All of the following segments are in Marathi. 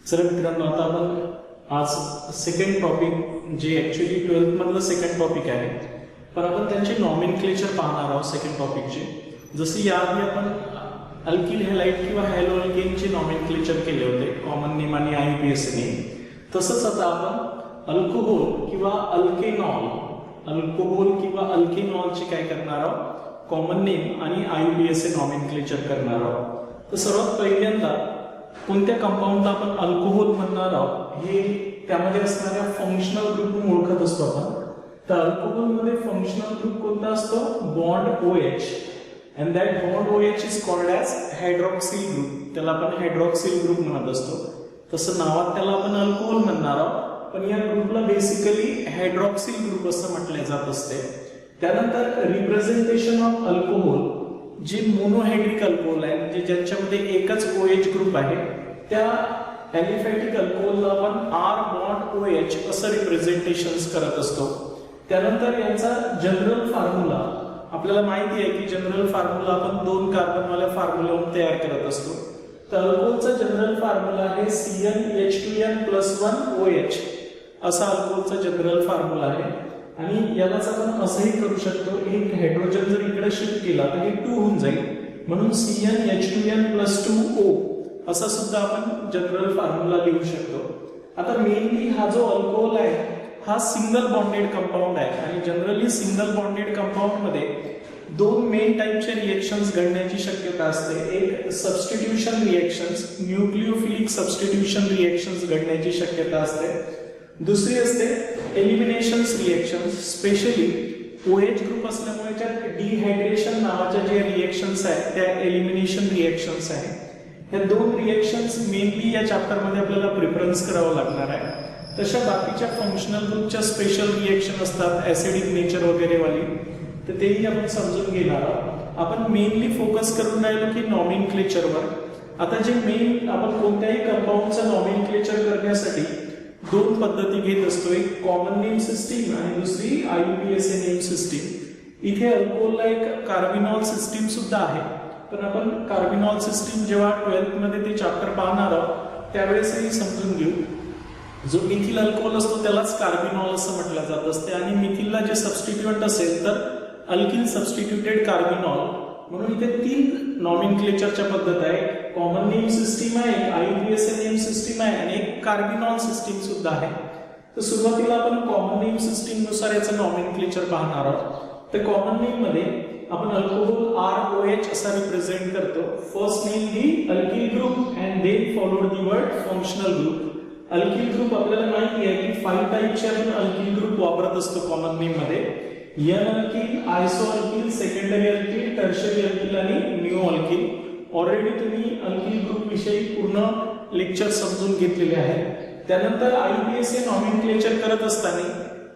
चला मित्रांनो, आता आपण आज सेकंड टॉपिक जे ऍक्च्युली 12th मधलं सेकंड टॉपिक आहे, पण आपण त्यांचे नॉमेनक्लेचर पाहणार आहोत सेकंड टॉपिकचे. जसे याआधी आपण अल्किल हॅलाइड किंवा हॅलो अल्केनचे नॉमेनक्लेचर केले होते, कॉमन नेम आणि IUPAC नेम. तसंच आता आपण अल्कोहोल किंवा अल्केनॉल, अल्कोहोल किंवा अल्केनॉलचे काय करणार आहोत, कॉमन नेम आणि IUPAC नॉमेनक्लेचर करणार आहोत. तर सर्वात पहिल्यांदा कोणत्या कंपाऊंडला आपण अल्कोहोल म्हणणार आहोत हे त्यामध्ये असणाऱ्या फंक्शनल ग्रुप ओळखत असतो आपण. तर अल्कोहोल मध्ये फंक्शनल ग्रुप कोणता असतो, bond OH, and that bond OH is called as hydroxyl group. त्याला आपण हायड्रॉक्सिल ग्रुप म्हणत असतो. तसं नावात त्याला आपण अल्कोहोल म्हणणार आहोत, पण या ग्रुपला बेसिकली हायड्रॉक्सिल ग्रुप असं म्हटले जात असते. त्यानंतर रिप्रेझेंटेशन ऑफ अल्कोहोल, जे मोनोहायड्रिक अल्कोहोल आहे म्हणजे ज्यांच्यामध्ये एकच OH ग्रुप आहे, त्या ॲलिफॅटिक अल्कोहोलला आपण R बॉन्ड OH असं रिप्रेझेंटेशन करत असतो. त्यानंतर यांचा जनरल फॉर्म्युला आपल्याला माहिती आहे की जनरल फॉर्म्युला आपण 2 कार्बनवाल्या फॉर्म्युलावरून तयार करत असतो. तर अल्कोहोलचा जनरल फॉर्म्युला आहे CnH2n+1OH असा अल्कोहोलचा जनरल फॉर्म्युला आहे. आणि यालाच आपण असंही करू शकतो, एक हायड्रोजन जर इकडे शिफ्ट केला तर हे 2 होऊन जाईल, म्हणून CnH2n+2O असा सुद्धा आपण जनरल फॉर्म्युला लिहू शकतो. आता मेनली हा जो अल्कोहोल आहे हा सिंगल बॉन्डेड कंपाऊंड आहे, आणि जनरली सिंगल बॉन्डेड कंपाऊंड मध्ये 2 मेन टाइपचे रिएक्शन्स घडण्याची शक्यता असते. एक substitution reactions, nucleophilic substitution reactions घडण्याची शक्यता असते. दुसरी असते एलिमिनेशन्स रिएक्शन्स, स्पेशली OH ग्रुप असल्यामुळे त्यात डिहायड्रेशन नावाच्या जे रिएक्शन्स आहेत त्या एलिमिनेशन रिएक्शन्स आहेत. या 2 रिएक्शन्स मेनली या चॅप्टर मध्ये आपल्याला प्रिफरन्स करावं लागणार आहे. तशा बाकीच्या फंक्शनल ग्रुपच्या स्पेशल रिएक्शन असतात ऍसिडिक नेचर वगैरे वाली, तर तेही आपण समजून घेणार आहोत. आपण मेनली फोकस करून राहिलो की नॉमेनक्लेचरवर. आता जे मेन आपण कोणत्याही कंपाऊंडचं नॉमेनक्लेचर करण्यासाठी 2 पद्धती घेत असतो, एक कॉमन नेम सिस्टीम आणि दुसरी IUPAC नेम सिस्टीम. इथे अल्कोहोलला एक कार्बिनॉल सिस्टीम सुद्धा आहे, पण आपण कार्बिनॉल सिस्टीम जेव्हा 12th मध्ये ते चॅप्टर पाहणार आहोत त्यावेळेसही समजून घेऊ. जो मिथिल अल्कोहोल असतो त्यालाच कार्बिनॉल असं म्हटलं जात असते, आणि मिथिलला जे सबस्टिट्यूएंट असेल तर अल्किल सबस्टिट्यूटेड कार्बिनॉल. म्हणून इथे 3 नॉमेनक्लेचरच्या पद्धत आहे, कॉमन नेम सिस्टीम आहे, IUPAC नेम सिस्टीम आहे आणि एक कार्बिनॉल सिस्टीम सुद्धा आहे. तर सुरुवातीला आपण कॉमन नेम सिस्टीम नुसार याचं नॉमेनक्लेचर पाहणार आहोत. तर कॉमन नेम मध्ये आपण अल्कोहोल ROH असा रिप्रेझेंट करतो. First name the alkyl group and then followed the word functional group. Alkyl group आपल्याला माहिती आहे की 5 टाइपचे आपण अल्किल ग्रुप वापरत असतो कॉमन नेम मध्ये. N alkyl, iso alkyl, secondary alkyl, tertiary alkyl आणि निओ अल्किल. ऑलरेडी तुम्ही अल्किल ग्रुप विषयी पूर्ण लेक्चर समजून घेतलेले आहे. त्यानंतर IUPAC नॉमेनक्लेचर करत असताना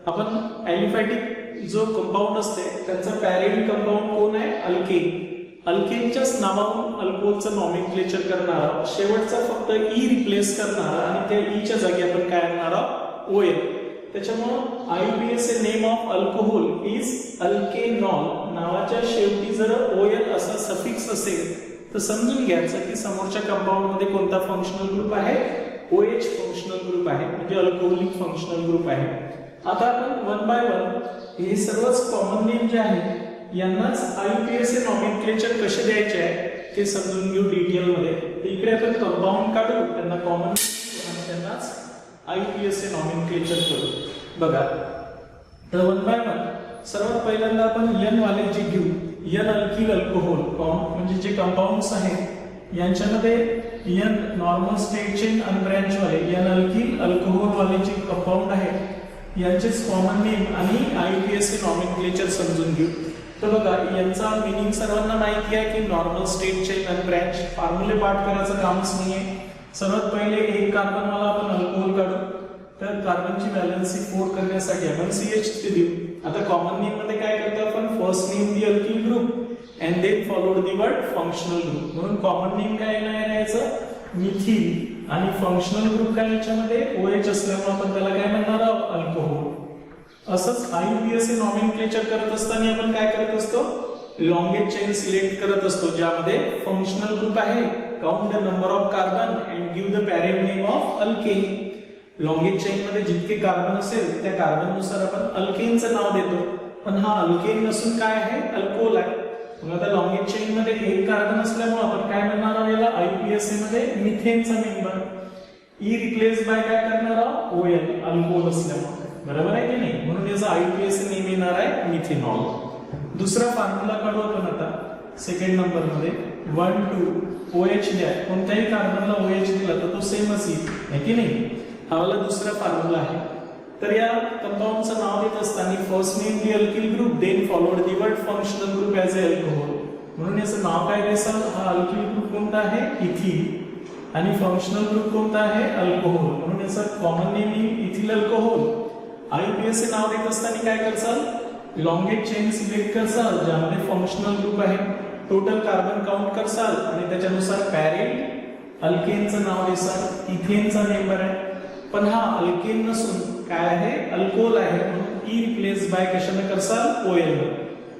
आपण ॲलिफॅटिक जो कंपाऊंड असते त्यांचा पॅरेंट कंपाऊंड कोण आहे, अल्केन. अल्केनच्याच नावावरून अल्कोहोलचं नॉमेनक्लेचर करणार आहोत. शेवटचा फक्त E रिप्लेस करणार आणि त्या ईच्या जागी आपण काय आणणार आहोत, OL. त्याच्यामुळं IUPAC name of alcohol is alkanol. नावाच्या शेवटी जर OL असा सफिक्स असेल तर समजून घ्यायचं की समोरच्या कंपाऊंड मध्ये कोणता फंक्शनल ग्रुप आहे, OH फंक्शनल ग्रुप आहे, म्हणजे अल्कोहोलिक फंक्शनल ग्रुप आहे. आता आपण 1 बाय 1 हे सर्वच कॉमन नेम जे आहेत यांनाच IUPAC नॉमेनक्लेचर कसे द्यायचे आहे ते समजून घेऊ डिटेल मध्ये. इकडे आपण कंपाऊंड काढू, त्यांना कॉमन आणि त्यांनाच IUPAC नॉमेनक्लेचर करू. बघा, तर 1 बाय 1 सर्वात पहिल्यांदा आपण N वाले जे घेऊ, N अल्किल अल्कोहोल म्हणजे जे कंपाऊंड्स आहेत यांच्यामध्ये N नॉर्मल स्टेट चेन अनब्रँच वाले N अल्किल अल्कोहोल वाले जे कंपाऊंड आहेत यांचेच कॉमन नेम आणि IUPAC नॉमेनक्लेचर समजून घेऊ. तर बघा, यांचा मिनिंग सर्वांना माहिती आहे की नॉर्मल स्टेट चेन अनब्रँच, फॉर्म्युले पाठ करायचं कामच नाहीये. सर्वात पहिले एक कार्बनवाला आपण अल्कोहोल काढू. तर कार्बनची व्हॅलेन्सी 4 करण्यासाठी आपण CH ते देऊ. आता कॉमन नेम मध्ये काय करतो आपण, first name the alkyl group and then followed the word functional group. म्हणून कॉमन नेम काय यायचं, मिथिल, आणि फंक्शनल ग्रुप काय याच्यामध्ये OH असल्यामुळे आपण त्याला काय म्हणणार आहोत, अल्कोहोल. असंच IUPAC नॉमेनक्लेचर करत असताना आपण काय करत असतो, लॉंगेस्ट चेन सिलेक्ट करत असतो ज्यामध्ये फंक्शनल ग्रुप आहे, count the number of carbon and give the parent name of alkane. Longest chain मध्ये जितके कार्बन असेल त्या कार्बन नुसार आपण अल्केनचं नाव देतो, पण हा अल्केन नसून काय आहे, अल्कोहोल आहे. मग आता लॉंगेस्ट चेन मध्ये एक कार्बन असल्यामुळे आपण काय म्हणणार आहोत याला, आयपीएसए मध्ये मिथेनचा मेंबर. ई रिप्लेस बाय काय करणार आहोत, ओएल, अल्कोहोल असल्यामुळे. बरोबर आहे की नाही, म्हणून याचा आयपीएसए नेम येणार आहे मिथेनॉल. दुसरा फॉर्म्युला काढू आपण आता सेकंड नंबर मध्ये 1 2 OH द्या. कोणत्याही कार्बनला OH दिला तर तो सेमच येईल, आहे की नाही. हा वाला दुसरा फॉर्म्युला आहे. तर या कंपाऊंडचं नाव देत असताना first name the alkyl group then followed the word functional group as a alcohol. म्हणून याचं नाव काय द्यायचं, हा अल्किल ग्रुप कोणता आहे, इथिल, आणि फंक्शनल ग्रुप कोणता आहे, अल्कोहोल. म्हणून याचं कॉमन नेम इथिल अल्कोहोल. आयपीएसए नाव देत असताना काय करसाल, लॉंगेस्ट चेन सिलेक्ट करसाल ज्यामध्ये फंक्शनल ग्रुप आहे, टोटल कार्बन काउंट करसाल आणि त्याच्यानुसार पॅरेंट अल्केनचं नाव देसाल. इथेनचा मेंबर आहे, पण हा अल्केन नसून काय आहे, अल्कोहोल आहे. म्हणून ई रिप्लेस बाय कशाने करसाल, ओएल.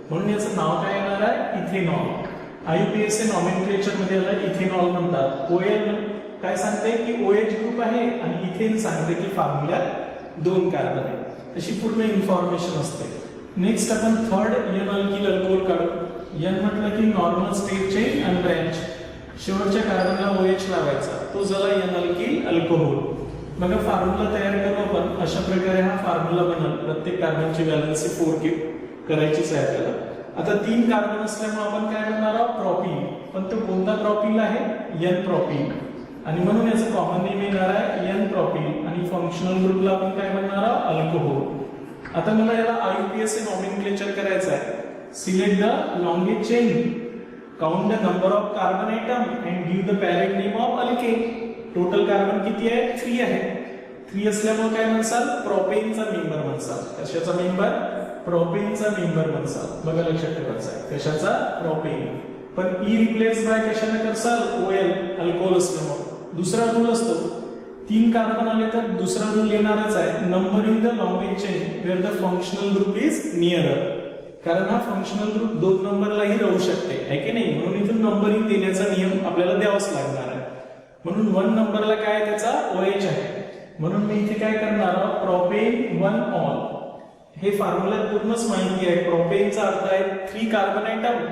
म्हणून याचं नाव काय येणार आहे, इथेनॉल. आयपीएसए नॉमेनक्लेचर मध्ये याला इथेनॉल म्हणतात. ओएल काय सांगते की OH ग्रुप आहे आणि इथेन सांगते की फॉर्म्युल्यात 2 कार्बन आहे. अशी पूर्ण इन्फॉर्मेशन असते. नेक्स्ट आपण थर्ड एन अल्किल अल्कोहोल काढू. एन म्हटलं की नॉर्मल स्टेट चेन आणि ब्रँच. शेवटच्या कार्बनला OH लावायचा, तो झाला एन अल्किल अल्कोहोल. मग फॉर्म्युला तयार करू आपण. अशा प्रकारे हा फॉर्म्युला बनल. प्रत्येक कार्बनची व्हॅलेन्सी 4 करायचीच आहे आपल्याला. आता 3 कार्बन असल्यामुळे आपण काय म्हणणार आहोत, प्रोपीन. पण तो कोणता प्रोपीन आहे, एन प्रोपीन. आणि म्हणून याचं कॉमन नेम येणार आहे एन प्रोपीन. आणि फंक्शनल ग्रुपला आपण काय म्हणणार आहोत, अल्कोहोल. आता मला याला आयपीएसए नॉमेनक्लेचर करायचं आहे. Select the longest chain, count the number of carbon item and give the parent name of alkane. Total carbon किती आहे, 3 आहे. 3 असल्यामुळे काय म्हणसाल, प्रोपेनचा मेंबर म्हणसाल. कशाचा मेंबर, प्रोपेनचा मेंबर म्हणसाल. बघा लक्षात ठेवायचं आहे, कशाचा, प्रोपेन. पण ई रिप्लेस बाय कशाने करसाल, ओएल, अल्कोहोल असल्यामुळे. दुसरा रूल असतो, 3 कार्बन आले तर दुसरा रूल येणारच आहे, numbering the longest chain where the functional group is nearer. कारण हा फंक्शनल ग्रुप 2 नंबरलाही राहू शकते, आहे की नाही. म्हणून इथून नंबरिंग देण्याचा नियम आपल्याला द्यावाच लागणार आहे. म्हणून 1 नंबरला काय त्याचा OH आहे. म्हणून मी इथे काय करणार आहोत, प्रोपेन 1 ऑल. हे फॉर्म्युला पूर्णच माहिती आहे. प्रोपेनचा अर्थ आहे 3 कार्बन आयटम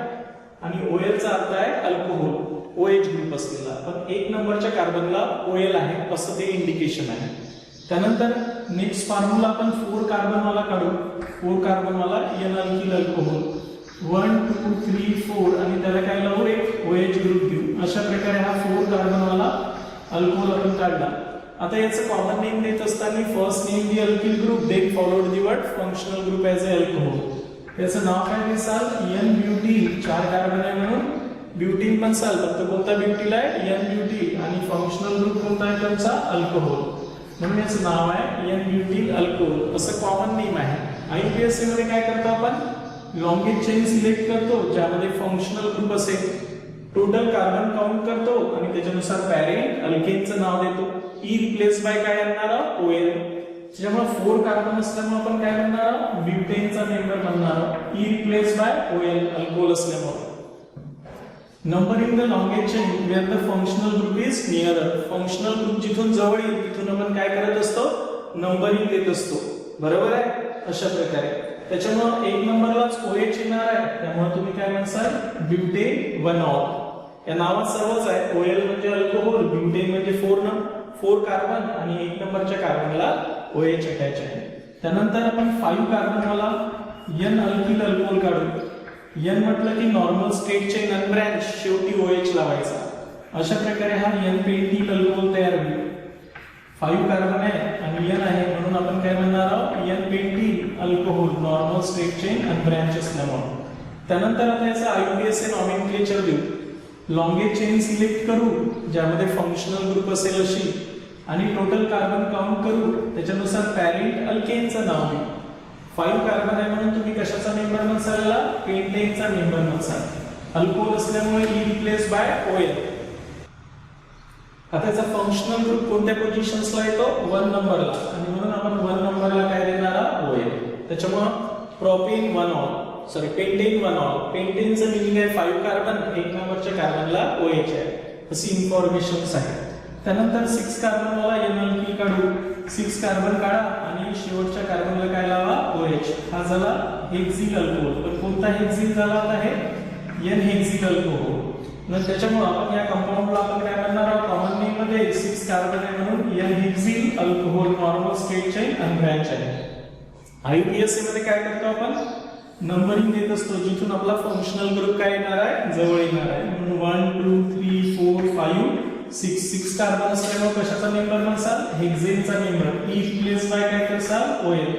आणि OLचा अर्थ आहे अल्कोहोल, OH ग्रुप असलेला. पण 1 नंबरच्या कार्बनला OL आहे असं ते इंडिकेशन आहे. त्यानंतर नेक्स्ट फॉर्म्युला आपण 4 कार्बन वाला काढू. 4 कार्बन वाला एन अल्किल अल्कोहोल. 1 2 3 4 आणि त्याला काय लावू, एक OH ग्रुप देऊ. अशा प्रकारे हा 4 कार्बन वाला अल्कोहोल आपण काढला. आता याचं कॉमन नेम देत असताना first name the alkyl group then followed the word functional group as a alcohol. याचं नाव काय देसाल, एन ब्युटीन. 4 कार्बन आहे म्हणून ब्युटीन म्हणसाल. फक्त कोणता ब्युटील आहे, एन ब्युटीन. आणि फंक्शनल ग्रुप कोणता आहे त्यांचा, अल्कोहोल. म्हणून याचं नाव आहे एन ब्युटील अल्कोहोल. असं कॉमन नेम आहे. आयपीएसए मध्ये काय करतो आपण, लॉंगेस्ट चेन सिलेक्ट करतो ज्यामध्ये फंक्शनल ग्रुप असेल, टोटल कार्बन काउंट करतो आणि त्याच्यानुसार पॅरेंट अल्केनचं नाव देतो. ई रिप्लेस बाय काय येणार, ओएल. त्याच्यामुळे 4 कार्बन असल्यामुळे आपण काय म्हणणार, ब्युटेनचा मेंबर म्हणणार. E replace by OL, alcohol असल्यामुळे. Numbering the longest chain where the functional group is nearer. Functional group जिथून जवळ येईल तिथून आपण काय करत असतो, नंबरिंग देत असतो. बरोबर आहे, अशा प्रकारे. त्याच्यामुळे 1 नंबरलाच OH येणार आहे, त्यामुळे तुम्ही काय म्हणसाल, ब्युटेन 1 ऑल. या नावात सर्वच आहे. OL म्हणजे अल्कोहोल, ब्युटेन म्हणजे 4 कार्बन आणि 1 नंबरच्या कार्बनला OH अटॅच आहे. त्यानंतर आपण 5 कार्बन वाला एन अल्किल अल्कोहोल काढू. एन म्हटलं की नॉर्मल स्टेट चेन आणि ब्रँच, शेवटी OH लावायचा. अशा प्रकारे हा एन पेंटिल अल्कोहोल तयार होईल. 5 कार्बन आहे आणि एन आहे म्हणून आपण काय म्हणणार आहोत, n pentyl alcohol, normal straight chain आणि ब्रँच असल्यामुळे. त्यानंतर आता याचा आयपीएसए नॉमेनक्लेचर देऊ. लॉंगेस्ट चेन सिलेक्ट करू ज्यामध्ये फंक्शनल ग्रुप असेल अशी, आणि टोटल कार्बन काउंट करू, त्याच्यानुसार पॅरेंट अल्केनचं नाव देऊ. 5 कार्बन आहे म्हणून तुम्ही कशाचा मेंबर म्हणसाल, पेंटेनचा मेंबर म्हणसाल. अल्कोहोल असल्यामुळे ई रिप्लेस बाय ओएल. आता याचा फंक्शनल ग्रुप कोणत्या पोझिशन्सला येतो, 1 नंबरला, आणि म्हणून आपण 1 नंबरला काय देणार, ओएल. त्याच्यामुळे propane 1 ol. Sorry pentane one ol. पेंटेनचं मिनिंग आहे 5 कार्बन, 1 नंबरच्या कार्बनला OH आहे, अशी इन्फॉर्मेशन आहे. त्यानंतर 6 कार्बन वाला N अल्किल काढू. 6 कार्बन काढा आणि शेवटच्या कार्बनला काय लावा OH. हा झाला हेक्सिल अल्कोहोल. पण कोणता हेक्सिल झाला आता हे N हेक्सिल अल्कोहोल. मग त्याच्यामुळे आपण या कंपाऊंडला आपण काय म्हणणार आहोत, कॉमन नेम मध्ये 6 कार्बन आहे म्हणून N hexyl alcohol normal straight chain आणि ब्रँच आहे. IUPAC मध्ये काय करतो आपण, नंबरिंग देत असतो जिथून आपला फंक्शनल ग्रुप काय येणार आहे, जवळ येणार आहे. म्हणून 1 2 3 4 5 6 कार्बन असल्यामुळे कशाचा मेंबर म्हणसाल, हेक्सेनचा मेंबर. E रिप्लेस बाय काय करसाल, OL.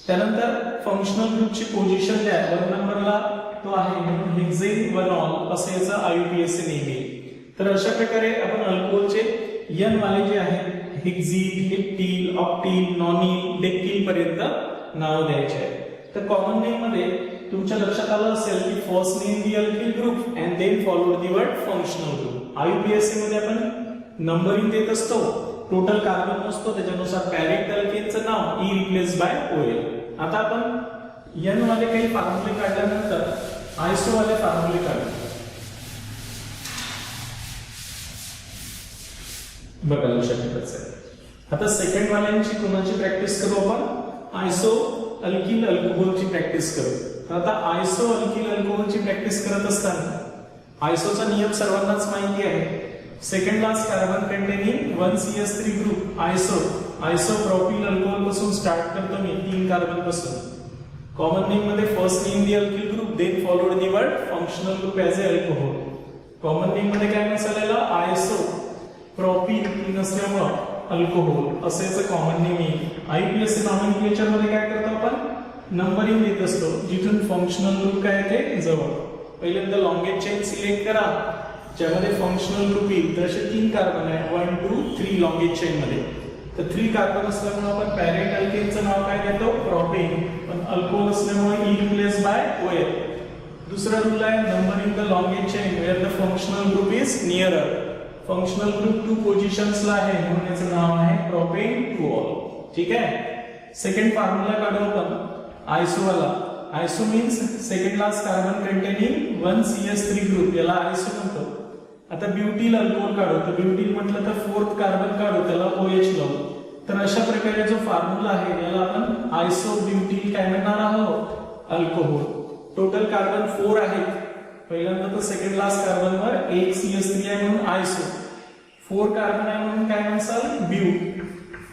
त्यानंतर फंक्शनल ग्रुपची पोझिशन द्या. 1 नंबरला तो आहे म्हणून हेक्सेन वन ऑल असं याचं IUPAC नेम आहे. तर अशा प्रकारे आपण अल्कोहोलचे N वाले जे आहेत हेक्झीन, हेप्टील, ऑक्टील, नॉनिल, डेक्टील पर्यंत नाव द्यायचे आहे. तर कॉमन नेम मध्ये तुमच्या लक्षात आलं असेल की first name the alkyl group and then followed the word functional group. IUPAC मध्ये आपण नंबरिंग देत असतो, टोटल कार्बन असतो त्याच्यानुसार पॅरेंट अल्केनचं नाव E रिप्लेस बाय OL. आता आपण N वाले काही फॉर्म्युले काढल्यानंतर आयसो वाले फॉर्म्युले काढू. बघा लक्षात आहे. आता सेकंड वाल्यांची कोणाची प्रॅक्टिस करू आपण, आयसो अल्किल अल्कोहोलची प्रॅक्टिस करू. आता आयसो अल्किल अल्कोहोलची प्रॅक्टिस करत असताना आयसोचा नियम सर्वांनाच माहिती आहे. Second last carbon containing 1CS3 group isopropyl alcohol पासून स्टार्ट करतो मी 3 कार्बन पासून. कॉमन नेम मध्ये first name the alkyl group then followed the word functional group as a alcohol. Common name मध्ये काय नसायला आयसो प्रोपिल नसल्यामुळं अल्कोहोल असं याचं कॉमन नेम आहे. IUPAC नॉमेनक्लेचर मध्ये काय करतो आपण, नंबरिंग देत असतो जिथून फंक्शनल ग्रुप काय येते जवळ. पहिल्यांदा लॉंगेस्ट चेन सिलेक्ट करा ज्यामध्ये फंक्शनल ग्रुप येईल. तर असे 3 कार्बन आहे 1 2 3 लॉंगेस्ट चेन मध्ये. तर 3 कार्बन असल्यामुळे आपण पॅरेंट अल्केनचं नाव काय देतो, प्रोपेन. पण अल्कोहोल असल्यामुळे E रिप्लेस बाय OL. दुसरा रूल आहे numbering the longest chain where the functional group is nearer. Functional group 2 पोझिशन्सला आहे म्हणून याचं नाव आहे प्रोपेन 2 ऑल. ठीक आहे. सेकंड फॉर्म्युला काढू आपण आयसो वाला. Iso means second last carbon containing 1CS3 group, याला आयसो म्हणतो. आता ब्युटील अल्कोहोल काढू. तर ब्युटील म्हटलं तर 4th कार्बन काढू, त्याला OH लावू. तर अशा प्रकारे जो फॉर्म्युला आहे याला आपण आयसो ब्युटील काय म्हणणार आहोत, अल्कोहोल. टोटल कार्बन 4 आहेत. पहिल्यांदा तर सेकंड लास्ट कार्बनवर 1 CS3 आहे म्हणून आयसो. 4 कार्बन आहे म्हणून काय म्हणसाल, ब्यू.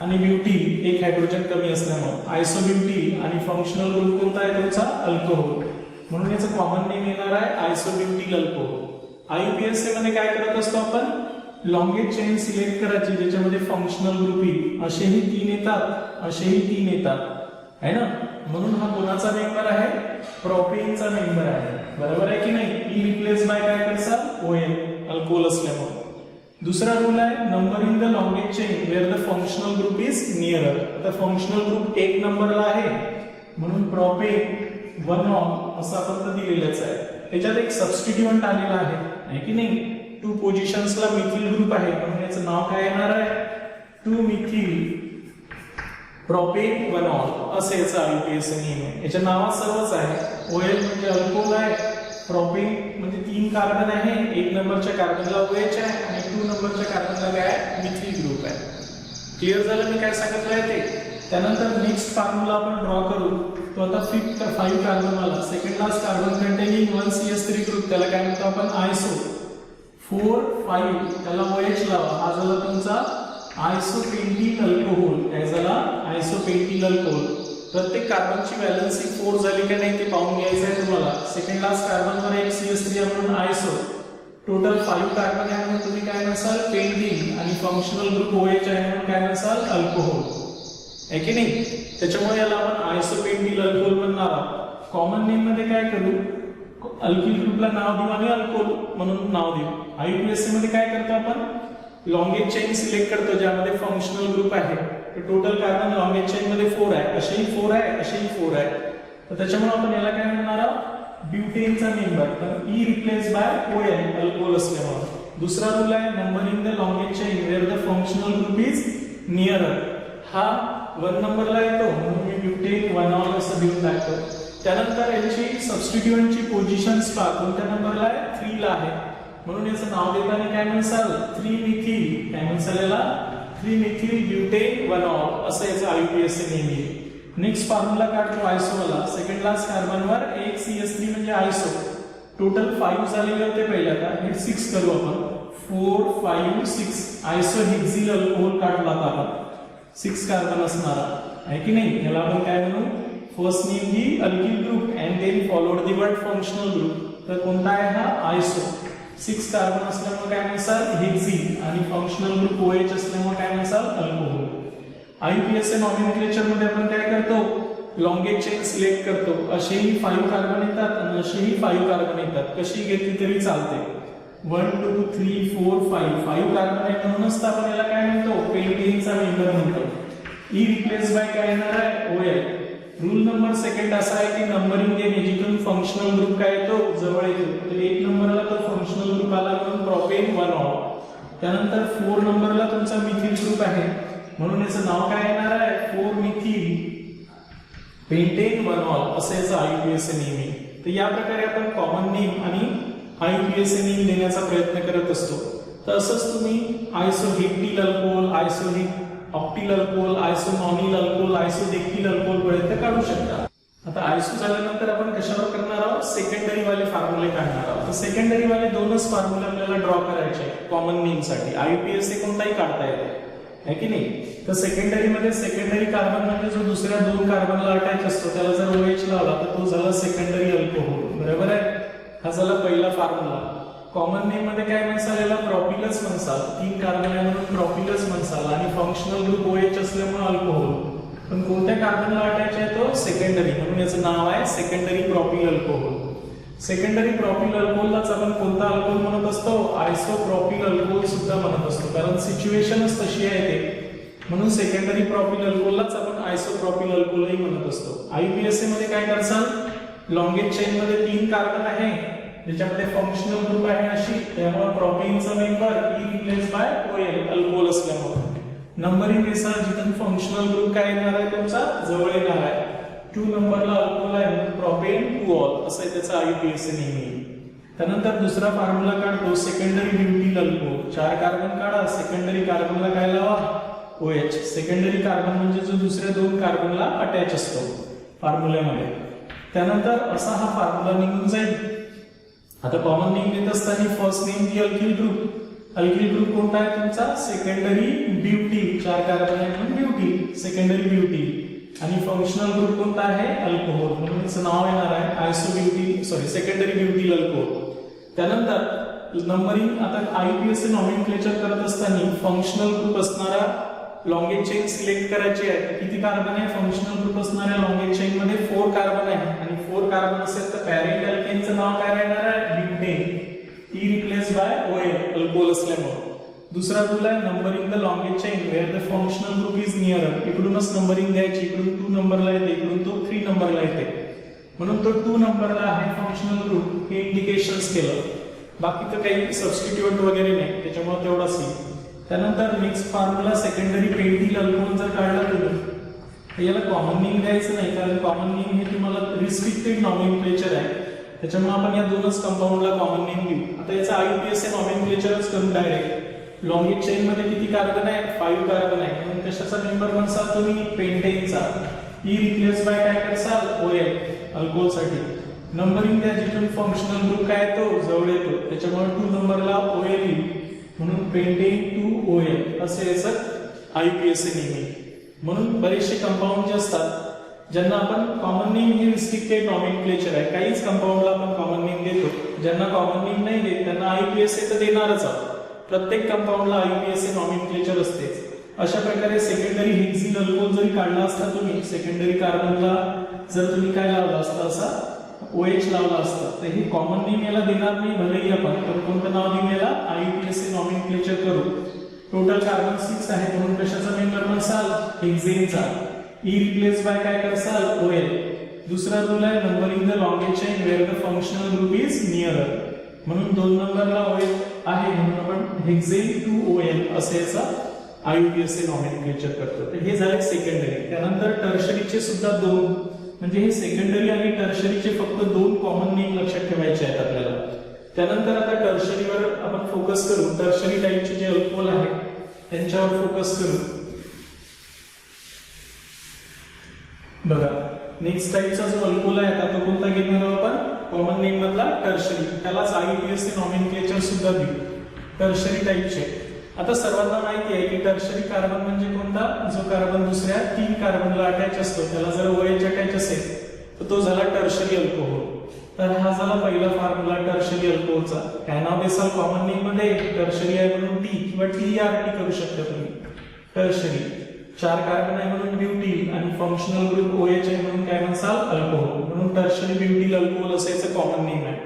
आणि ब्युटील 1 हायड्रोजन कमी असल्यामुळे आयसोब्युटील. आणि फंक्शनल ग्रुप कोणता आहे तुमचा, अल्कोहोल. म्हणून याचं कॉमन नेम येणार आहे आयसोब्युटील अल्कोहोल. IUPAC मध्ये काय करत असतो आपण, लॉंगेस्ट चेन सिलेक्ट करायची ज्याच्यामध्ये फंक्शनल ग्रुप येईल. असेही 3 येतात, असेही 3 येतात है ना. म्हणून हा कोणाचा मेंबर आहे, प्रोपेनचा मेंबर आहे. बरोबर आहे की नाही. E रिप्लेस बाय काय करसा, OL अल्कोहोल असल्यामुळे. दुसरा रूल आहे numbering the longest chain where the functional group is nearer. आता फंक्शनल ग्रुप 1 नंबरला आहे म्हणून प्रोपेन 1 ऑल असं आपण दिलेलंच आहे. त्याच्यात एक सबस्टिट्यूएंट आलेला आहे की नाही. 2 पोझिशन्सला मिथिल ग्रुप आहे म्हणून याचं नाव काय येणार आहे, 2 मिथिल प्रोपेन 1 ऑल असं याचं IUPAC नेम आहे. याच्या नावात सर्वच आहे. OL म्हणजे अल्कोहोल आहे, प्रोपेन म्हणजे 3 कार्बन आहे, 1 नंबरच्या कार्बनला OH आहे आणि 2 नंबरच्या कार्बनला काय आहे, मिथिल ग्रुप आहे. क्लिअर झालं मी काय सांगितलंय ते. त्यानंतर नेक्स्ट फॉर्म्युला आपण ड्रॉ करू. तो आता 5 कार्बन वाला second last carbon containing 1CS3 group, त्याला काय म्हणतो आपण आयसो. 4 5 त्याला OH लावा. हा झाला तुमचा आयसोपेंटिल अल्कोहोल. काय झाला, आयसोपेंटिल अल्कोहोल. प्रत्येक कार्बनची व्हॅलेन्सी 4 झाली का नाही ते पाहून घ्यायचं आहे तुम्हाला. सेकंड लास्ट कार्बनवर 1 CS3 आहे म्हणून आयसो. टोटल 5 कार्बन आहे म्हणून तुम्ही काय म्हणसाल, पेंटिल. आणि फंक्शनल ग्रुप OH आहे म्हणून काय म्हणसाल, अल्कोहोल. आहे की नाही. त्याच्यामुळे याला आपण आयसोपेंटिल अल्कोहोल म्हणणार आहोत. कॉमन नेम मध्ये काय करू, अल्किल ग्रुपला नाव देऊ आणि अल्कोहोल म्हणून नाव देऊ. IUPAC मध्ये काय करतो आपण, लॉंगेस्ट चेन सिलेक्ट करतो ज्यामध्ये फंक्शनल ग्रुप आहे. टोटल कार्बन लॉंगेस्ट चेन मध्ये 4 आहे, असेही 4 आहे, असेही 4 आहे. तर त्याच्यामुळे आपण याला काय म्हणणार आहोत, ब्युटेनचा मेंबर. तर E replace by OL alcohol असल्यामुळे. दुसरा रूल आहे numbering the longest chain where the functional group is nearer. हा 1 नंबरला येतो म्हणून मी ब्युटेन 1 ऑल असं देऊन टाकतो. त्यानंतर याची सबस्टिट्यूएंटची पोझिशन्स पहा, कोणत्या नंबरला आहे? 3 ला आहे, म्हणून याचं नाव देताना काय म्हणसाल? 3 मिथिल, काय म्हणसाल याला? 3 मिथिल ब्युटेन 1 असं याचं IUPAC नेहमी आहे. नेक्स्ट फॉर्म्युला काढतो आयसोला, सेकंड लास्ट कार्बनवर एक CH3 म्हणजे आयसो. टोटल 5 झालेले होते पहिले, आता हे 6 करू आपण. 4 5 6 आयसो हेक्सिल अल्कोहोल काढला आता आपण. 6 कार्बन असणारा आहे की नाही? याला आपण काय म्हणू? First name the alkyl group and then followed the word functional group. तर कोणता आहे हा? आयसो. 6 कार्बन असल्यामुळे काय म्हणसाल? हेक्सिल, आणि फंक्शनल ग्रुप OH असल्यामुळे काय म्हणसाल? अल्कोहोल. IUPAC नॉमेनक्लेचर मध्ये आपण काय करतो? लॉंगेज चेन सिलेक्ट करतो. असेही 5 कार्बन येतात आणि असेही 5 कार्बन येतात, कशी घेतली तरी चालते. 1 2 3 4 5 कार्बन आहे म्हणूनच आपण याला काय म्हणतो? पेंटेनचा मेंबर म्हणतो. ई रिप्लेस बाय काय येणार आहे? OL. रूल नंबर सेकंड असा आहे की नंबरिंग देणे, जिथून फंक्शनल ग्रुप काय येतो? जवळ येतो. तर 1 नंबरला तो फंक्शनल ग्रुप आला म्हणून प्रोपेन 1 त्यानंतर 4 नंबरला तुमचा मिथिल ग्रुप आहे म्हणून याचं नाव काय येणार आहे? 4 मिथिल पेंटेन 1 असं याचं IUPAC नेम आहे. तर या प्रकारे आपण कॉमन नेम आणि IUPAC नेम देण्याचा प्रयत्न करत असतो. तर असंच तुम्ही आयसोहेक्टिल alcohol, octyl alcohol, आयसोनॉनिल alcohol, आयसोडेक्टिल alcohol पर्यंत काढू शकता. आता आयसो झाल्यानंतर आपण कशावर करणार आहोत? सेकंडरी वाले फॉर्म्युले काढणार आहोत. तर सेकंडरी वाले 2च फॉर्म्युले आपल्याला ड्रॉ करायचे कॉमन नेम साठी. IUPAC कोणताही काढता येतो, है की नाही? तर सेकंडरी मध्ये सेकंडरी कार्बन म्हणजे जो दुसऱ्या 2 कार्बनला अटॅच असतो त्याला जर OH लावला तर तो झाला सेकंडरी अल्कोहोल. बरोबर आहे? हा झाला पहिला फॉर्म्युला. कॉमन नेम मध्ये काय म्हणसाल? याला प्रॉपिलस म्हणसाल. 3 कार्बन आहे म्हणून प्रॉपिलस म्हणसाल, आणि फंक्शनल ग्रुप OH असल्यामुळे अल्कोहोल. पण कोणत्या कार्बनला अटॅच आहे तो? सेकंडरी, म्हणून याचं नाव आहे सेकंडरी प्रॉपिल अल्कोहोल. सेकंडरी प्रॉपिल अल्कोहोललाच आपण कोणता अल्कोहोल म्हणत असतो? आयसोप्रॉपिल अल्कोहोल सुद्धा म्हणत असतो, कारण सिच्युएशनच तशी आहे ते. म्हणून सेकंडरी प्रॉपिल अल्कोहोललाच आपण आयसोप्रॉपिल अल्कोहोलही म्हणत असतो. IUPAC मध्ये काय करसाल? लॉंगेज चेन मध्ये 3 कार्बन आहे ज्याच्यामध्ये फंक्शनल ग्रुप आहे अशी, त्यामुळे प्रोपेनचा member e replace by OL alcohol असल्यामुळे. नंबरिंग नुसार जिथून फंक्शनल ग्रुप काय येणार आहे? तुमचा जवळ येणार आहे. 2 नंबरला अल्कोहोल आहे म्हणून प्रोपेन 2 असं आहे त्याचा IUPAC नेहमी. त्यानंतर दुसरा फॉर्म्युला काढतो सेकंडरी ब्युटिल अल्कोहोल. 4 कार्बन काढा, सेकंडरी कार्बनला काय लावा? OH. सेकंडरी कार्बन म्हणजे जो दुसऱ्या 2 कार्बनला अटॅच असतो फॉर्म्युल्यामध्ये. त्यानंतर असा हा फॉर्म्युला निघून जाईल. आता कॉमन नेम देत असताना first name the alkyl group. Alkyl group कोणता आहे तुमचा? सेकंडरी ब्युटिल. 4 कार्बन आहे म्हणून ब्युटिल, सेकंडरी ब्युटिल. आणि फंक्शनल ग्रुप कोणता आहे? अल्कोहोल, म्हणून याचं नाव येणार आहे सेकंडरी ब्युटिल अल्कोहोल. त्यानंतर नंबरिंग, आता IUPAC नॉमेनक्लेचर करत असताना फंक्शनल ग्रुप असणारा लॉंगेज चेन सिलेक्ट करायची आहे. किती कार्बन आहे? फंक्शनल ग्रुप असणाऱ्या लॉंगेज चेन मध्ये 4 कार्बन आहे, आणि 4 कार्बन असेल तर पॅरेंट अल्केनचं नाव काय राहणार आहे? Butane. E replace by OL alcohol असल्यामुळे. दुसरा रूल आहे numbering the longest chain where the functional group is near. इकडूनच नंबरिंग द्यायची, इकडून 2 नंबरला येते, इकडून तो 3 नंबरला येते, म्हणून तो 2 नंबरला आहे फंक्शनल ग्रुप. हे इंडिकेशन्स केलं, बाकी तर काही सबस्टिट्यूएंट वगैरे नाही, त्याच्यामुळे तेवढाच येईल. त्यानंतर next formula secondary pentyl alcohol जर काढला तुम्ही, याला कॉमन नेम द्यायचं नाही, कारण कॉमन नेम हे तुम्हाला रिस्ट्रिक्टेड नॉमेनक्लेचर आहे, त्याच्यामुळे आपण या 2च कंपाऊंडला कॉमन नेम देऊ. आता याचा IUPAC नॉमेनक्लेचरच करून डायरेक्ट. लॉंगेज चेन मध्ये किती कार्बन आहे? 5 कार्बन आहे, म्हणून कशाचा मेंबर म्हणसाल तुम्ही? पेंटेनचा. ई रिप्लेस बाय काय करसाल? OL अल्कोहोल साठी. नंबरिंग द्या जिथून फंक्शनल ग्रुप काय येतो? जवळ येतो, त्याच्यामुळे 2 नंबरला OL येईल, म्हणून पेंटेन 2OL असे याचं IUPAC नेम आहे. म्हणून बरेचसे कंपाऊंड जे असतात ज्यांना आपण कॉमन नेम हे रिस्ट्रिक्टेड नॉमेनक्लेचर आहे, काहीच कंपाऊंडला आपण कॉमन नेम देतो. ज्यांना कॉमन नेम नाही देत त्यांना IUPAC तर देणारच आहोत. प्रत्येक कंपाऊंडला IUPAC नॉमेनक्लेचर असतेच. अशा प्रकारे सेकंडरी हेक्सिल अल्कोहोल जरी काढला असता तुम्ही, सेकंडरी कार्बनला जर तुम्ही काय लावला असता? असा OH लावला असता, तर हे कॉमन नेम याला देणार नाही भलेही आपण, पण कोणतं नाव देऊ याला? IUPAC नॉमेनक्लेचर करू. टोटल कार्बन 6 आहे म्हणून कशाचा मेंबर म्हणसाल? हेक्सेनचा. ई रिप्लेस बाय काय करसाल? OL. दुसरा रूल आहे numbering the longest chain where the functional group is near, म्हणून 2 नंबरला OH आहे म्हणून आपण हेक्सेन 2OL असे याचा IUPAC नॉमेनक्लेचर करतो. तर हे झाले सेकंडरी. त्यानंतर टर्शरीचे सुद्धा 2 म्हणजे हे सेकंडरी आणि टर्शरीचे फक्त दोन कॉमन नेम लक्षात ठेवायचे आहेत आपल्याला. त्यानंतर आता टर्शरीवर आपण फोकस करू. टर्शरी टाईपचे जे अल्कोहोल आहेत त्यांच्यावर फोकस करू. बघा नेक्स्ट टाईपचा जो अल्कोहोल आहे आता तो कोणता घेणार आहोत आपण? कॉमन नेम मधला टर्शरी. त्यालाच IUPAC नॉमेनक्लेचर सुद्धा देऊ. टर्शरी टाईपचे. आता सर्वांना माहिती आहे की टर्शरी कार्बन म्हणजे कोणता? जो कार्बन दुसऱ्या 3 कार्बनला अटॅच असतो त्याला जर OH अटॅच असेल तर तो झाला टर्शरी अल्कोहोल. तर हा झाला पहिला फॉर्म्युला टर्शरी अल्कोहोलचा. काय नाव देसाल कॉमन नेम मध्ये? टर्शरी आहे म्हणून T किंवा TERT करू शकता तुम्ही. टर्शरी 4 कार्बन आहे म्हणून ब्युटील आणि फंक्शनल ग्रुप OH आहे म्हणून काय म्हणसाल? अल्कोहोल. म्हणून टर्शरी ब्युटील अल्कोहोल असायचं कॉमन नेम आहे.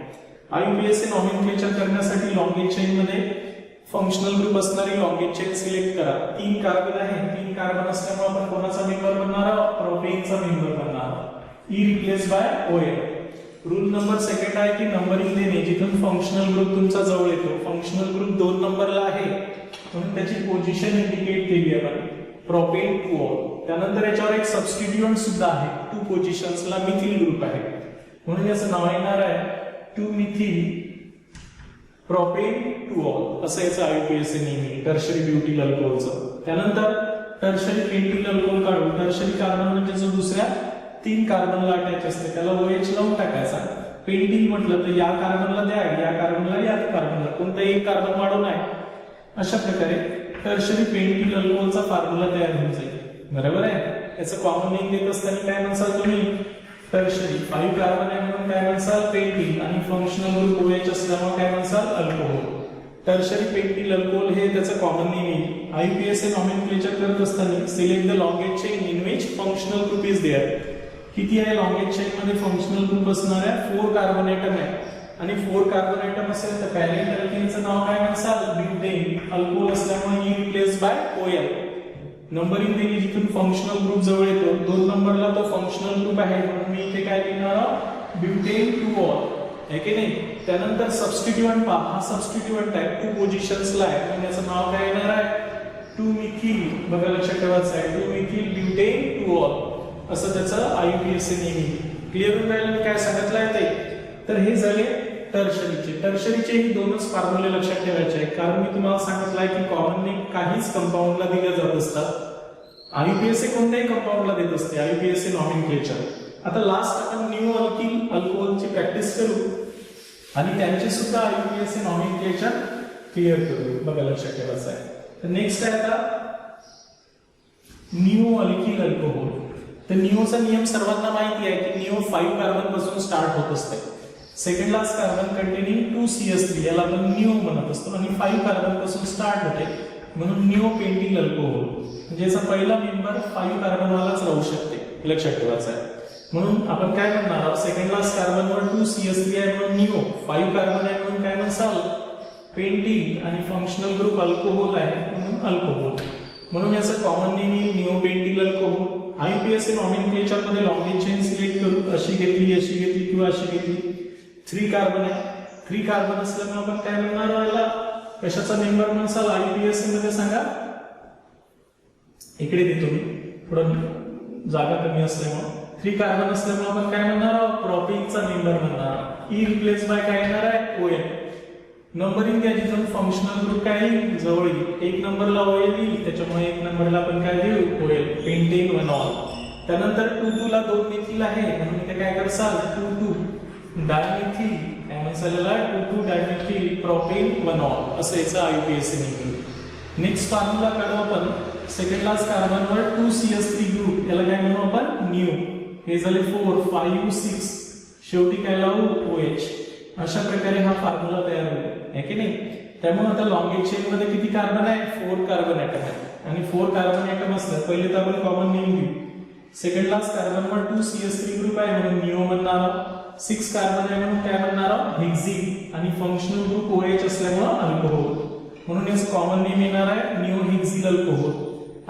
IUPAC नॉमेनक्लेचर करण्यासाठी लॉंगेज चेन मध्ये फंक्शनल ग्रुप असणारी लॉंगेज चेन सिलेक्ट करा. 3 कार्बन आहे. 3 कार्बन असल्यामुळे आपण कोणाचा मेंबर बनणार आहोत? प्रोपेनचा मेंबर बनणार आहोत. E replace by OL. Rule number second आहे की नंबरिंग देणे. जिथून फंक्शनल ग्रुप तुमचा जवळ येतो, फंक्शनल ग्रुप 2 नंबरला आहे म्हणून त्याची पोझिशन इंडिकेट केली आपण. प्रोपेन 2 त्यानंतर याच्यावर एक सबस्टिट्यूएंट सुद्धा आहे. 2 पोझिशन्सला मिथिल ग्रुप आहे म्हणून याचं नाव येणार आहे 2 मिथिल प्रोपेन 2 असं याचं IUPAC नेहमी टर्शरी ब्युटील अल्कोहोलचं. त्यानंतर टर्शरी पेंटिल अल्कोहोल काढू. टर्शरी कार्बन म्हणजे जो दुसऱ्या 3 कार्बनला अटॅच असते त्याला OH लावून टाकायचा. पेंटिल म्हटलं तर या कार्बनला द्या, या कार्बनला, या कार्बनला, कोणतं एक कार्बन वाढवून आहे. अशा प्रकारे टर्शरी पेंटिल अल्कोहोलचा फॉर्म्युला तयार होऊन जाईल. बरोबर आहे. याचं कॉमन नेम देत असताना काय म्हणसाल तुम्ही? टर्शरी. 5 कार्बन आहे म्हणून काय म्हणसाल? पेंटिल आणि फंक्शनल ग्रुप OH असल्यामुळे काय म्हणसाल? अल्कोहोल. टर्शरी पेंटिल अल्कोहोल हे त्याचं कॉमन नेम आहे. IUPAC नॉमेनक्लेचर करत असताना select the longest chain in which functional group is there. किती आहे लॉंगेज चेन मध्ये फंक्शनल ग्रुप असणार आहे? 4 कार्बन ॲटम आहे आणि 4 कार्बन ॲटम असेल तर पॅरेंट अल्केनचं नाव काय म्हणसाल? ब्युटेन. अल्कोहोल असल्यामुळे E replace by OL. Numbering दिली जिथून फंक्शनल ग्रुप जवळ येतो. 2 नंबरला तो फंक्शनल ग्रुप आहे म्हणून मी इथे काय लिहिणार आहोत? ब्युटेन 2 आहे की नाही. त्यानंतर सबस्टिट्यूएंट पहा. हा सबस्टिट्यूएंट आहे 2 पोझिशन्सला आहे म्हणून याचं नाव काय येणार आहे? 2 मिथिल. बघा लक्षात ठेवायचं आहे 2 मिथिल ब्युटेन 2 असं त्याचं IUPAC नेहमी. क्लिअर होऊन राहिलं मी काय सांगितलं आहे ते. तर हे झाले टर्शरीचे. टर्शरीचे ही 2च फॉर्म्युले लक्षात ठेवायचे आहेत कारण मी तुम्हाला सांगितलं आहे की कॉमन नेम काहीच कंपाऊंडला दिले जात असतात. IUPAC कोणत्याही कंपाऊंडला देत असते. IUPAC nomenclature. आता लास्ट आपण न्यू अल्किल अल्कोहोलची प्रॅक्टिस करू आणि त्यांचे सुद्धा IUPAC नॉमेनक्लेचर क्लिअर करू. बघा लक्षात ठेवायचं आहे. तर नेक्स्ट आहे आता न्यू अल्किल अल्कोहोल. तर निओचा नियम सर्वांना माहिती आहे की निओ 5 कार्बन पासून स्टार्ट होत असते. Second last carbon containing 2CH3 याला आपण निओ म्हणत असतो आणि 5 कार्बन पासून स्टार्ट होते म्हणून निओ पेंटिल अल्कोहोल. म्हणजे याचा पहिला मेंबर 5 कार्बन वालाच राहू शकते. लक्षात ठेवायचं आहे. म्हणून आपण काय म्हणणार आहोत? सेकंड लास्ट कार्बनवर 2CH3 आहे म्हणून निओ. 5 कार्बन आहे म्हणून काय म्हणसाल? पेंटिल आणि फंक्शनल ग्रुप अल्कोहोल आहे म्हणून अल्कोहोल. म्हणून याचं common name neo pentyl alcohol. IUPAC nomenclature मध्ये लॉंगेज चेन सिलेक्ट करू. अशी घेतली, अशी घेतली किंवा अशी घेतली. 3 कार्बन आहे. 3 कार्बन असल्यामुळे आपण काय म्हणणार याला? कशाचा मेंबर म्हणसाल IUPAC मध्ये सांगा? इकडे देतो मी थोडं जागा कमी असल्यामुळे. 3 कार्बन असल्यामुळे आपण काय म्हणणार आहोत? प्रोपेनचा मेंबर म्हणणार. E रिप्लेस बाय काय येणार आहे? OL. नंबरिंग द्या जिथून फंक्शनल ग्रुप काय येईल? जवळ येईल. 1 नंबरला OL येईल त्याच्यामुळे 1 नंबरला आपण काय देऊ? OL. पेंटेन 1 त्यानंतर 2 ला 2 मिथिल आहे म्हणून इथे काय करसाल? 2 डायमिथिल काय म्हणसाल याला? 2 डायमिथिल प्रोपेन 1 असं याचं IUPAC नेम. नेक्स्ट फॉर्म्युला काढू आपण. सेकंड लास्ट कार्बनवर 2CH3 ग्रुप याला काय म्हणू आपण? न्यू. हे झाले 4 5 6 शेवटी काय लावू? OH. अशा प्रकारे हा फॉर्म्युला तयार होईल आहे की नाही. त्यामुळे आता लॉंगेज चेन मध्ये किती कार्बन आहे? 4 कार्बन ॲटम आहे आणि 4 कार्बन ॲटम असलं पहिले तर आपण कॉमन नेम घेऊ. सेकंड लास्ट कार्बनवर 2CH3 ग्रुप आहे म्हणून निओ म्हणणार आहोत. 6 कार्बन आहे म्हणून काय म्हणणार आहोत? हेक्झी आणि फंक्शनल ग्रुप OH असल्यामुळे अल्कोहोल. म्हणून याचं कॉमन नेम येणार आहे निओ हेक्झिल अल्कोहोल.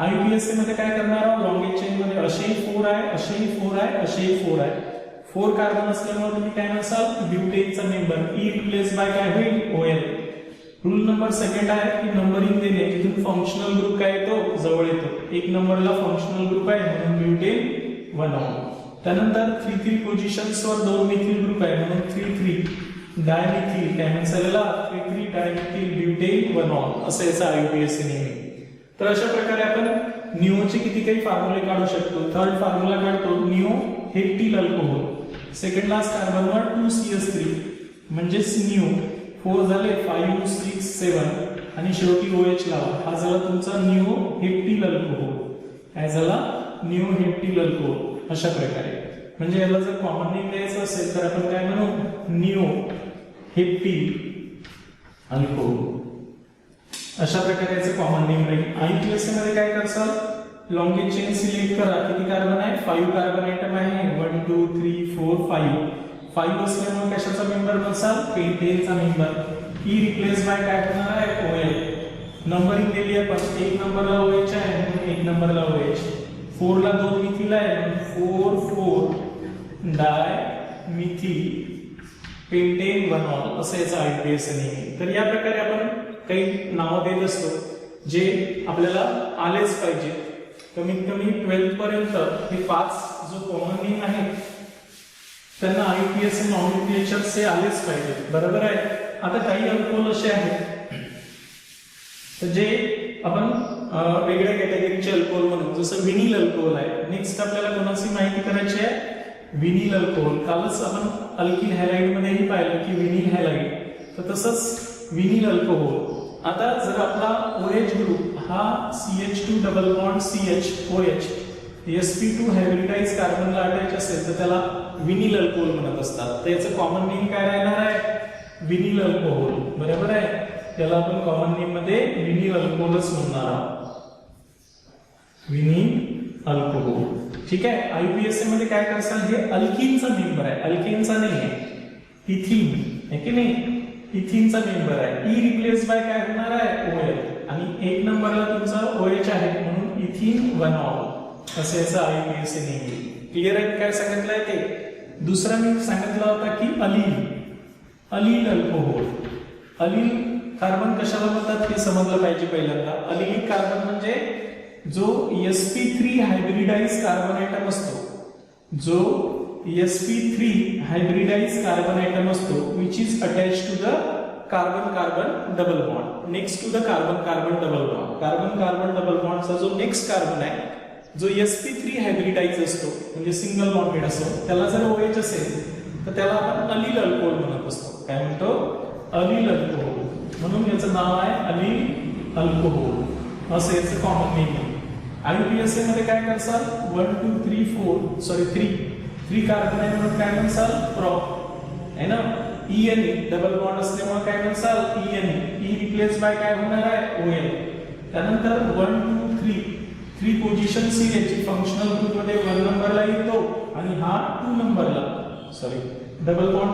IUPAC मध्ये काय करणार आहोत? लॉंगेज चेन मध्ये असेही 4 आहे, असेही 4 आहे, असेही 4 आहे. 4 कार्बन असल्यामुळे तुम्ही काय म्हणसाल? ब्युटेनचा मेंबर. E रिप्लेस बाय काय होईल? OL. रूल नंबर सेकंड आहे की नंबरिंग देणे जिथून फंक्शनल ग्रुप काय येतो? जवळ येतो. 1 नंबरला फंक्शनल ग्रुप आहे म्हणून ब्युटेन 1 त्यानंतर 3 पोझिशन्सवर 2 मिथिल ग्रुप आहे म्हणून 3 डायमिथिल काय म्हणसालेला 3 डायमिथिल ब्युटेन 1 असं याचा आयुपीएसी नेम आहे. तर अशा प्रकारे आपण निओचे किती काही फॉर्म्युले काढू शकतो. थर्ड फॉर्म्युला काढतो neo heptyl alcohol. Second last कार्बनवर 2CH3 म्हणजे निओ 4 झाले 5 6 7 आणि शेवटी OH लावा. हा झाला तुमचा निओ हेप्टिल अल्कोहोल. काय झाला निओ हेप्टिल अल्कोहोल. अशा प्रकारे म्हणजे याला जर कॉमन नेम द्यायचं असेल तर आपण काय म्हणू निओ हेप्टिल अल्कोहोल. अशा प्रकारे याचं कॉमन नेम राहील. आयपीएससी मध्ये काय करसाल लॉन्गेज चेन सिलेक्ट करा. किती कार्बन आहे 5 कार्बन आयटम आहे 1 2 3 4 5 असल्यामुळे कशाचा मेंबर बनसाल पेंटेनचा मेंबर. ई रिप्लेस बाय काय होणार आहे OH. नंबरिंग दिली आपण 1 नंबरला OH आहे म्हणून 1 नंबरला OH. 4 ला 2 मिथिल आहे म्हणून 4 डाय मिथिल पेंटेन 1 असं याचं आयपीएस नेम आहे. तर या प्रकारे आपण काही नावं देत असतो जे आपल्याला आलेच पाहिजे. कमीत कमी 12th पर्यंत हे 5 जो कॉमन नेम आहे त्यांना आयपीएस नॉमेनक्लेचर्स हे आलेच पाहिजे. बरोबर आहे. आता काही अल्कोहोल असे आहेत तर जे आपण वेगळ्या कॅटेगरीचे अल्कोहोल म्हणू. जसं विनिल अल्कोहोल आहे. नेक्स्ट आपल्याला कोणाची माहिती करायची आहे विनिल अल्कोहोल. कालच आपण अल्किल हॅलाइड मध्येही पाहिलं की विनिल हॅलाइड. तर तसंच विनिल अल्कोहोल. आता जर आपला OH ग्रुप हा CH2 double bond CH OH sp2 hybridise कार्बनला अटॅच असेल तर त्याला विनिल अल्कोहोल म्हणत असतात. तर याचं कॉमन नेम काय राहणार आहे विनिल अल्कोहोल. बरोबर आहे. त्याला आपण कॉमन नेम मध्ये विनिल अल्कोहोलच म्हणणार आहोत. विनिल अल्कोहोल. ठीक आहे. आयपीएससी मध्ये काय करसाल हे अल्किनचा मेंबर आहे अल्केनचा नाही आहे इथिन आहे की नाही इथिनचा मेंबर आहे. ई रिप्लेस बाय काय होणार आहे OH आणि 1 नंबरला तुमचा OH आहे म्हणून इथिन 1 असं याचं आयपीएससी नेम आहे. क्लिअर आहे. काय सांगितलंय ते. दुसरा मी सांगितला होता की अलील अल्कोहोल. अलील कार्बन कशाला म्हणतात हे समजलं पाहिजे पहिल्यांदा. अलिलिक कार्बन म्हणजे जो sp3 हायब्रिडाइज कार्बन आयटम असतो जो sp3 हायब्रिडाइज कार्बन आयटम असतो which is attached to the carbon carbon double bond next to the carbon carbon double bond. Carbon carbon double बॉन्डचा जो नेक्स्ट कार्बन आहे जो sp3 हायब्रिडाइज असतो म्हणजे सिंगल बॉन्डेड असतो त्याला जर OH असेल तर त्याला आपण अलील अल्कोहोल म्हणत असतो. काय म्हणतो अलील अल्कोहोल. म्हणून याचं नाव आहे अलील अल्कोहोल असं याचं कॉमन नेम आहे. आयपीएससी मध्ये काय करसाल 1 2 3 4 सॉरी 3 कार्बन आहे म्हणून काय म्हणसाल प्रॉप आहे ना. ENE डबल बॉन्ड असल्यामुळे काय म्हणसाल ENE. ई रिप्लेस बाय काय होणार आहे OL. त्यानंतर 1 2 3 पोझिशन सी याची फंक्शनल ग्रुप मध्ये 1 नंबरला येतो आणि हा 2 नंबरला सॉरी डबल बॉन्ड